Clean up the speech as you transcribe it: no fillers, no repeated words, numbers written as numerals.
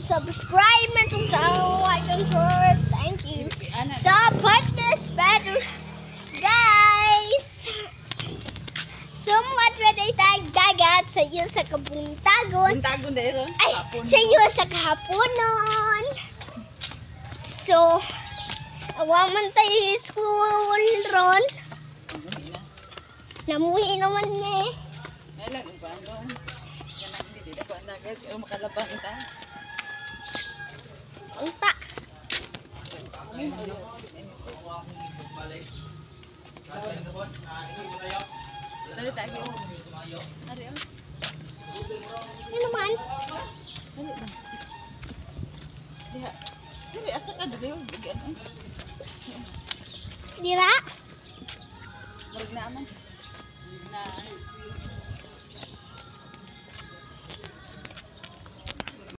subscribe man itong channel, like and share. Thank you. So, partners better. Guys! Somewhat ready tayong dagat sa iyo sa kabuntagon. Buntagon na ito. Ay, sa iyo sa kahaponon. So, awaman tayo school ron. Namuhi naman eh. Ay lang, paano? Yan ang hindi na pa nagad. Pero makalabang ta. Unta. Dali tayo. Hari oh. Ano naman? Dali ba? Diha. Dali, asa ka dali. Bigyan eh. Dira? Marag na aman. Na